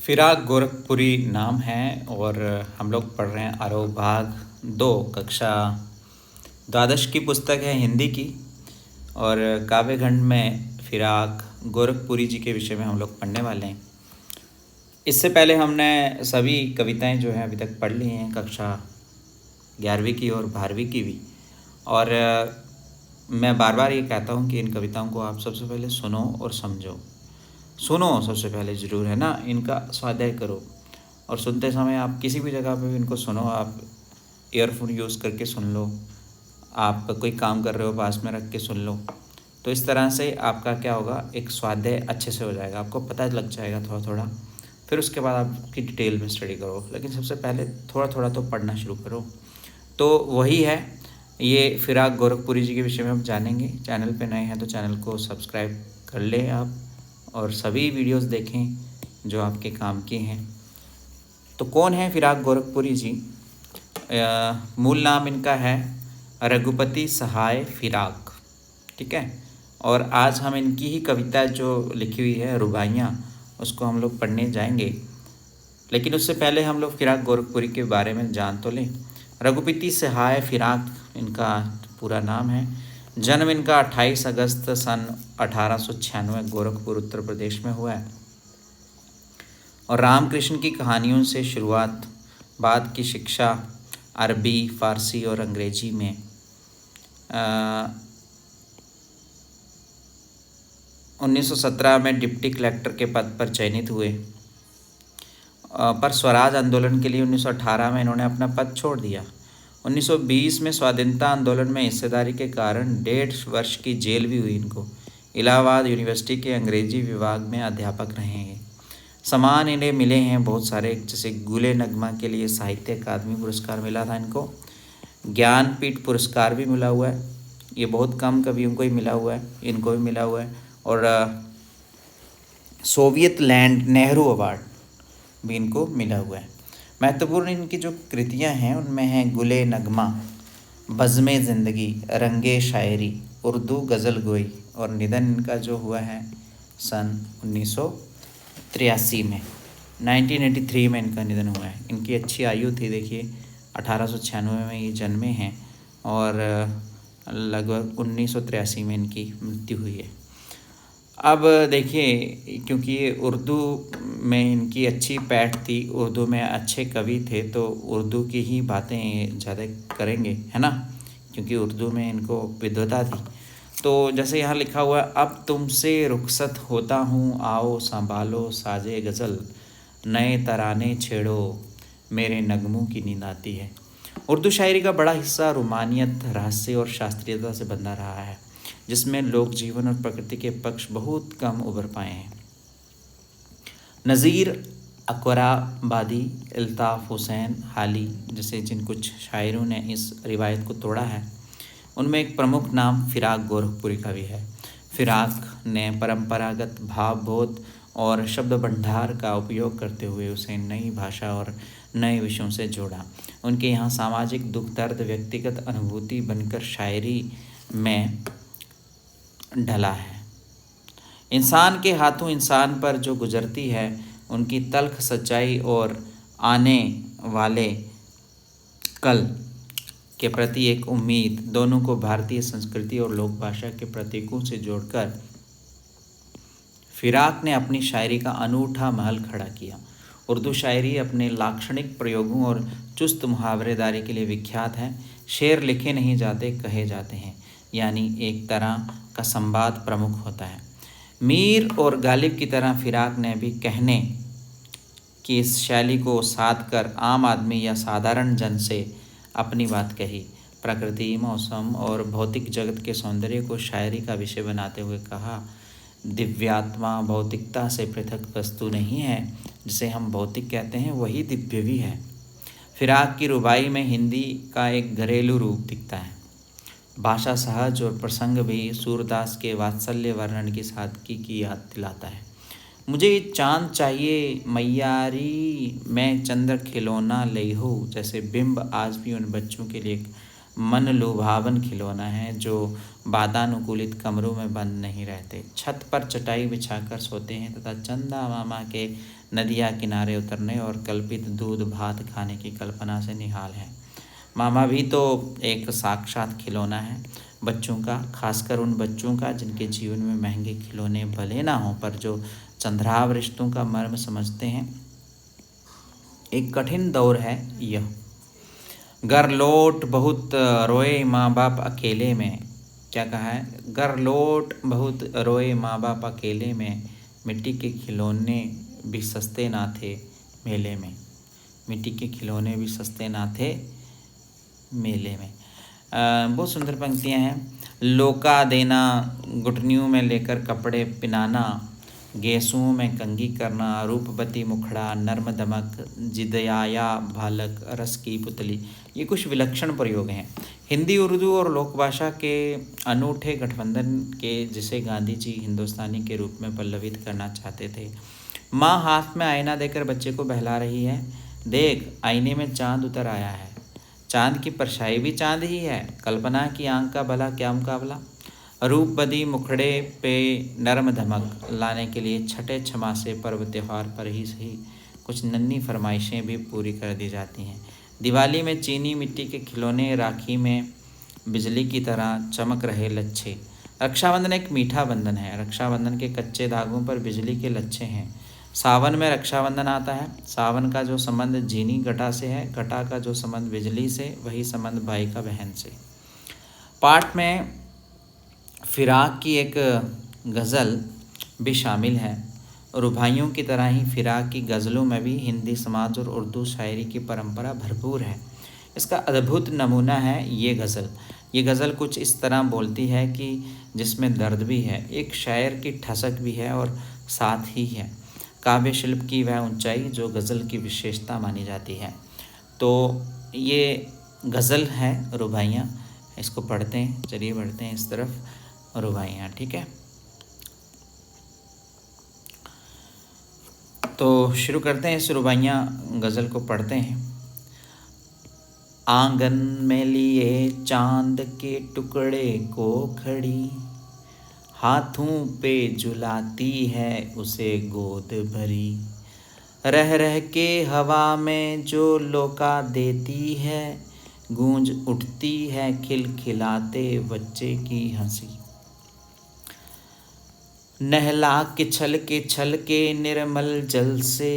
फिराक गोरखपुरी नाम है और हम लोग पढ़ रहे हैं आरोह भाग 2 कक्षा द्वादश की पुस्तक है हिंदी की। और काव्य खंड में फिराक गोरखपुरी जी के विषय में हम लोग पढ़ने वाले हैं। इससे पहले हमने सभी कविताएं जो हैं अभी तक पढ़ ली हैं, कक्षा 11वीं की और 12वीं की भी। और मैं बार बार ये कहता हूँ कि इन कविताओं को आप सबसे पहले सुनो और समझो। सुनो सबसे पहले ज़रूर, है ना, इनका स्वाध्याय करो। और सुनते समय आप किसी भी जगह पे भी इनको सुनो, आप ईयरफोन यूज़ करके सुन लो, आप कोई काम कर रहे हो पास में रख के सुन लो। तो इस तरह से आपका क्या होगा, एक स्वाध्याय अच्छे से हो जाएगा, आपको पता लग जाएगा थोड़ा थोड़ा। फिर उसके बाद आपकी डिटेल में स्टडी करो, लेकिन सबसे पहले थोड़ा थोड़ा तो पढ़ना शुरू करो। तो वही है, ये फिराक गोरखपुरी जी के विषय में हम जानेंगे। चैनल पे नए हैं तो चैनल को सब्सक्राइब कर लें आप, और सभी वीडियोस देखें जो आपके काम के हैं। तो कौन है फिराक गोरखपुरी जी? मूल नाम इनका है रघुपति सहाय फिराक, ठीक है। और आज हम इनकी ही कविता जो लिखी हुई है रुबाइयाँ, उसको हम लोग पढ़ने जाएंगे। लेकिन उससे पहले हम लोग फिराक गोरखपुरी के बारे में जान तो लें। रघुपति सहाय फिराक इनका पूरा नाम है। जन्म इनका 28 अगस्त सन 1896 गोरखपुर उत्तर प्रदेश में हुआ है। और रामकृष्ण की कहानियों से शुरुआत, बाद की शिक्षा अरबी, फ़ारसी और अंग्रेजी में। 1917 में डिप्टी कलेक्टर के पद पर चयनित हुए, पर स्वराज आंदोलन के लिए 1918 में इन्होंने अपना पद छोड़ दिया। 1920 में स्वाधीनता आंदोलन में हिस्सेदारी के कारण 1.5 वर्ष की जेल भी हुई इनको। इलाहाबाद यूनिवर्सिटी के अंग्रेजी विभाग में अध्यापक रहे हैं। सम्मान इन्हें मिले हैं बहुत सारे, जैसे गुले नगमा के लिए साहित्य अकादमी पुरस्कार मिला था इनको, ज्ञानपीठ पुरस्कार भी मिला हुआ है, ये बहुत कम कवियों को ही मिला हुआ है, इनको भी मिला हुआ है। और सोवियत लैंड नेहरू अवार्ड भी इनको मिला हुआ है। महत्वपूर्ण इनकी जो कृतियां हैं उनमें हैं गुले नगमा, बज़्म ज़िंदगी, रंगे शायरी, उर्दू गज़ल गोई। और निधन इनका जो हुआ है सन 1983 में, 1983 में इनका निधन हुआ है। इनकी अच्छी आयु थी, देखिए 1896 में ये जन्मे हैं और लगभग 1983 में इनकी मृत्यु हुई है। अब देखिए, क्योंकि ये उर्दू में इनकी अच्छी पैठ थी, उर्दू में अच्छे कवि थे, तो उर्दू की ही बातें ज़्यादा करेंगे, है ना, क्योंकि उर्दू में इनको विद्वता थी। तो जैसे यहाँ लिखा हुआ है, अब तुमसे रुखसत होता हूँ, आओ संभालो साजे गज़ल, नए तराने छेड़ो, मेरे नगमों की नींद आती है। उर्दू शायरी का बड़ा हिस्सा रोमानियत, रहस्य और शास्त्रीयता से बंधा रहा है, जिसमें लोक जीवन और प्रकृति के पक्ष बहुत कम उभर पाए हैं। नज़ीर अकबराबादी, अल्ताफ़ हुसैन हाली जैसे जिन कुछ शायरों ने इस रिवायत को तोड़ा है, उनमें एक प्रमुख नाम फिराक गोरखपुरी का भी है। फिराक ने परंपरागत भावबोध और शब्द भंडार का उपयोग करते हुए उसे नई भाषा और नए विषयों से जोड़ा। उनके यहाँ सामाजिक दुख दर्द व्यक्तिगत अनुभूति बनकर शायरी में ढला है। इंसान के हाथों इंसान पर जो गुजरती है, उनकी तल्ख सच्चाई और आने वाले कल के प्रति एक उम्मीद, दोनों को भारतीय संस्कृति और लोक भाषा के प्रतीकों से जोड़कर फिराक ने अपनी शायरी का अनूठा महल खड़ा किया। उर्दू शायरी अपने लाक्षणिक प्रयोगों और चुस्त मुहावरेदारी के लिए विख्यात है। शेर लिखे नहीं जाते, कहे जाते हैं, यानी एक तरह का संवाद प्रमुख होता है। मीर और गालिब की तरह फिराक ने भी कहने की इस शैली को साध कर आम आदमी या साधारण जन से अपनी बात कही। प्रकृति, मौसम और भौतिक जगत के सौंदर्य को शायरी का विषय बनाते हुए कहा, दिव्यात्मा भौतिकता से पृथक वस्तु नहीं है, जिसे हम भौतिक कहते हैं वही दिव्य भी है। फिराक की रुबाई में हिंदी का एक घरेलू रूप दिखता है। भाषा सहज और प्रसंग भी सूरदास के वात्सल्य वर्णन की सादगी की याद दिलाता है। मुझे चांद चाहिए मैयारी, मैं चंद्र खिलौना ले हो, जैसे बिंब आज भी उन बच्चों के लिए एक मन लुभावन खिलौना है जो वातानुकूलित कमरों में बंद नहीं रहते, छत पर चटाई बिछाकर सोते हैं तथा चंदा मामा के नदियाँ किनारे उतरने और कल्पित दूध भात खाने की कल्पना से निहाल हैं। मामा भी तो एक साक्षात खिलौना है बच्चों का, खासकर उन बच्चों का जिनके जीवन में महंगे खिलौने भले ना हों पर जो चंद्राव रिश्तों का मर्म समझते हैं। एक कठिन दौर है यह। घर लौट बहुत रोए माँ बाप अकेले में। क्या कहा है? घर लौट बहुत रोए माँ बाप अकेले में, मिट्टी के खिलौने भी सस्ते ना थे मेले में। मिट्टी के खिलौने भी सस्ते ना थे मेले में। बहुत सुंदर पंक्तियाँ हैं। लोका देना, घुटनियों में लेकर कपड़े पिनाना, गेसुओं में कंघी करना, रूपवती मुखड़ा, नर्म दमक, जिदयाया बालक, रस की पुतली। ये कुछ विलक्षण प्रयोग हैं हिंदी, उर्दू और लोकभाषा के अनूठे गठबंधन के, जिसे गांधी जी हिंदुस्तानी के रूप में पल्लवित करना चाहते थे। माँ हाथ में आईना देकर बच्चे को बहला रही है। देख, आईने में चांद उतर आया है। चांद की परछाई भी चांद ही है। कल्पना की आंख का भला क्या मुकाबला। रूप बदी मुखड़े पे नरम धमक लाने के लिए छठे क्षमा से पर्व त्यौहार पर ही सही कुछ नन्ही फरमाइशें भी पूरी कर दी जाती हैं। दिवाली में चीनी मिट्टी के खिलौने, राखी में बिजली की तरह चमक रहे लच्छे। रक्षाबंधन एक मीठा बंधन है। रक्षाबंधन के कच्चे धागों पर बिजली के लच्छे हैं। सावन में रक्षाबंधन आता है। सावन का जो संबंध जीनी घटा से है, घटा का जो संबंध बिजली से, वही संबंध भाई का बहन से। पाठ में फिराक की एक गज़ल भी शामिल है। रुबाइयों की तरह ही फिराक की गज़लों में भी हिंदी समाज और उर्दू शायरी की परंपरा भरपूर है। इसका अद्भुत नमूना है ये गज़ल। ये गज़ल कुछ इस तरह बोलती है कि जिसमें दर्द भी है, एक शायर की ठसक भी है और साथ ही है काव्य शिल्प की वह ऊंचाई जो गज़ल की विशेषता मानी जाती है। तो ये गज़ल है रुबाइयाँ, इसको पढ़ते हैं। चलिए बढ़ते हैं इस तरफ। रुबाइयाँ, ठीक है। तो शुरू करते हैं इस रुबाइयाँ गज़ल को पढ़ते हैं। आंगन में लिए चांद के टुकड़े को खड़ी, हाथों पे झुलाती है उसे गोद भरी। रह रह के हवा में जो लोका देती है, गूंज उठती है खिलखिलाते बच्चे की हंसी। नहला के छल के निर्मल जल से,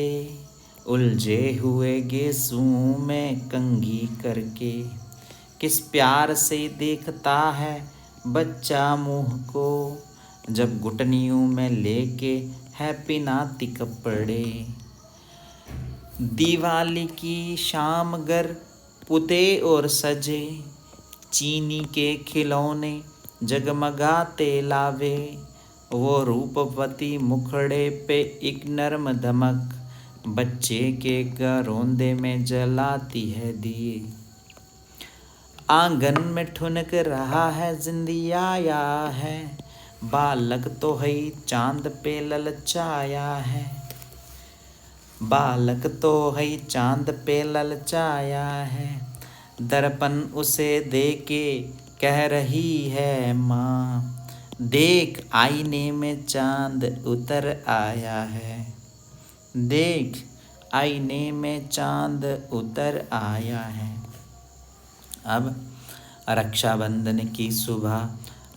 उलझे हुए गेसुओं में कंघी करके, किस प्यार से देखता है बच्चा मुँह को, जब घुटनियों में लेके है पिनाती कपड़े। दिवाली की शाम घर पुते और सजे, चीनी के खिलौने जगमगाते लावे, वो रूपवती मुखड़े पे एक नरम धमक, बच्चे के गरोंदे में जलाती है दिए। आंगन में ठुनक रहा है जिंदियाया है, बालक तो है चांद पे ललचाया है। बालक तो है चांद पे ललचाया है, दर्पण उसे दे के कह रही है माँ, देख आईने में चांद उतर आया है। देख आईने में चांद उतर आया है। अब रक्षाबंधन की सुबह,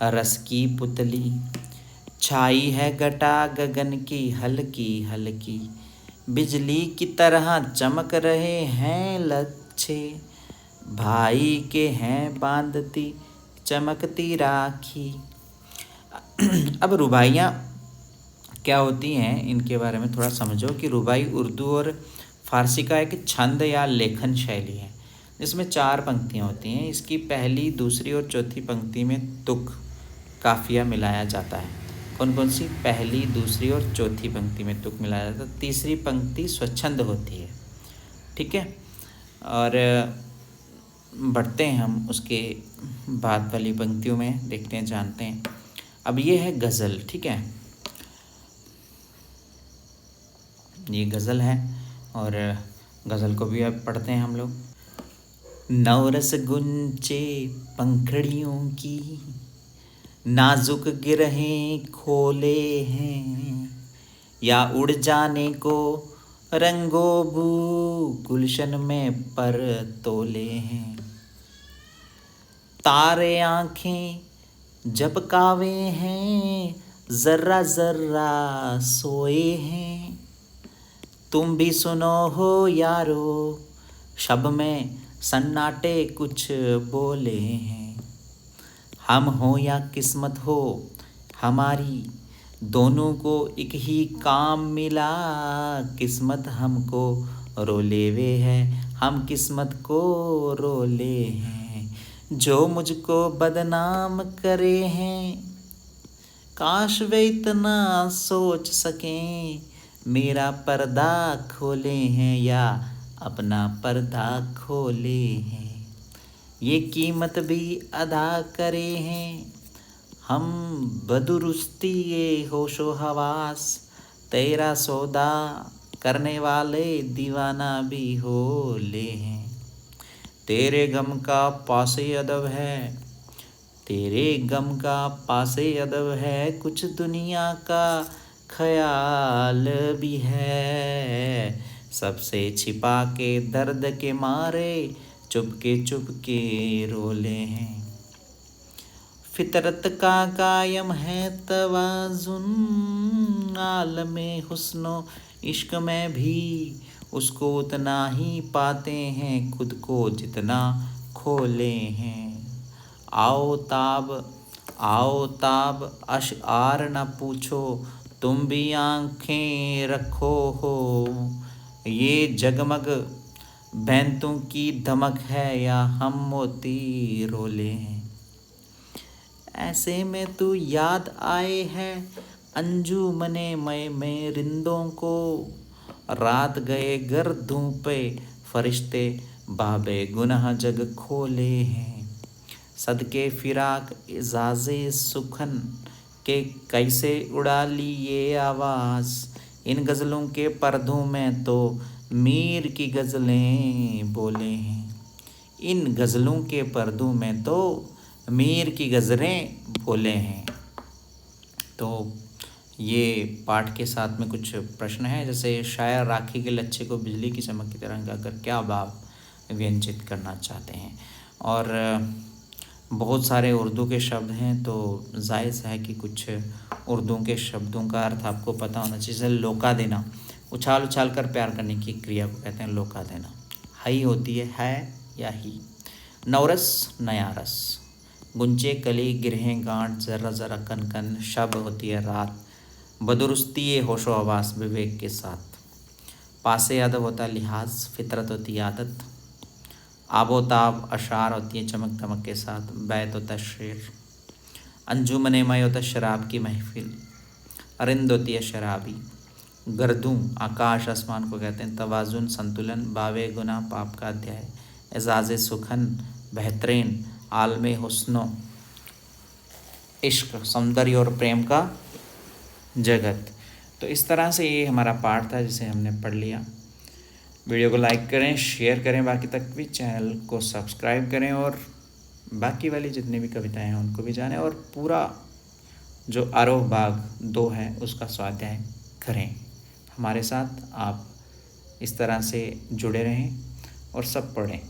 रस की पुतली छाई है घटा गगन की हल्की हल्की, बिजली की तरह चमक रहे हैं लच्छे, भाई के हैं बांधती चमकती राखी। अब रुबाइयाँ क्या होती हैं, इनके बारे में थोड़ा समझो कि रुबाई उर्दू और फारसी का एक छंद या लेखन शैली है जिसमें 4 पंक्तियाँ होती हैं। इसकी पहली, दूसरी और चौथी पंक्ति में तुक काफिया मिलाया जाता है। कौन कौन सी? पहली, दूसरी और चौथी पंक्ति में तुक मिलाया जाता है। तीसरी पंक्ति स्वच्छंद होती है, ठीक है। और बढ़ते हैं हम उसके बाद वाली पंक्तियों में, देखते हैं, जानते हैं। अब ये है गज़ल, ठीक है। ये गज़ल है और गज़ल को भी अब पढ़ते हैं हम लोग। नवरस गुंचे पंखड़ियों की, नाजुक गिरहें खोले हैं, या उड़ जाने को रंगोबू गुलशन में पर तोले हैं। तारे आँखें झपकावे हैं, जर्रा जर्रा सोए हैं। तुम भी सुनो हो यारो, शब में सन्नाटे कुछ बोले हैं। हम हो या किस्मत हो हमारी, दोनों को एक ही काम मिला। किस्मत हमको रोले वे है, हम किस्मत को रोले हैं। जो मुझको बदनाम करे हैं, काश वे इतना सोच सकें। मेरा पर्दा खोले हैं या अपना पर्दा खोले हैं। ये कीमत भी अदा करे हैं हम, बदुरुस्ती ये होशो हवास। तेरा सौदा करने वाले दीवाना भी होले हैं। तेरे गम का पासे अदब है, तेरे गम का पासे अदब है। कुछ दुनिया का ख्याल भी है। सबसे छिपा के दर्द के मारे, चुपके रोले हैं। फितरत का कायम है तवाज़ुन, आलमे हुस्नो इश्क में भी उसको उतना ही पाते हैं, खुद को जितना खोले हैं। आओ ताब अशआर न पूछो, तुम भी आँखें रखो हो। ये जगमग बैंतों की धमक है या हम मोती रोले हैं। ऐसे में तू याद आए है अंजुमने में रिंदों को। रात गए गर धूपे फरिश्ते, बाबे गुनाह जग खोले हैं। सदके फिराक इजाज़े सुखन के कैसे उड़ा ली ये आवाज़। इन गज़लों के पर्दों में तो मीर की गज़लें बोले हैं। इन गज़लों के पर्दों में तो मीर की गज़लें बोले हैं। तो ये पाठ के साथ में कुछ प्रश्न हैं, जैसे शायर राखी के लच्छे को बिजली की चमक की तरह गाकर क्या भाव व्यंजित करना चाहते हैं। और बहुत सारे उर्दू के शब्द हैं, तो जायज़ है कि कुछ उर्दू के शब्दों का अर्थ आपको पता होना चाहिए। जैसे लोका देना, उछाल उछाल कर प्यार करने की क्रिया को कहते हैं लोका देना। हई होती है या ही। नवरस नया रस, गुंचे कली गिरहें गांठ, ज़रा ज़रा कन कन, शब होती है रात। बदुरुस्ती ये होशो हवास विवेक के साथ। पासे अदब होता है लिहाज, फितरत होती है आदत। आबोताब अशार होती है चमक दमक के साथ। बैत होता है शेर। अंजुमन मय होता है शराब की महफिल। अरिंद होती है शराबी। गर्दूं आकाश आसमान को कहते हैं। तवाज़ुन संतुलन। बावे गुना पाप का अध्याय। एजाज़ सुखन बेहतरीन। आलमे हुस्नो इश्क सौंदर्य और प्रेम का जगत। तो इस तरह से ये हमारा पाठ था जिसे हमने पढ़ लिया। वीडियो को लाइक करें, शेयर करें बाकी तक भी, चैनल को सब्सक्राइब करें और बाकी वाली जितनी भी कविताएं हैं उनको भी जानें। और पूरा जो आरोह भाग 2 है उसका स्वाध्याय करें। हमारे साथ आप इस तरह से जुड़े रहें और सब पढ़ें।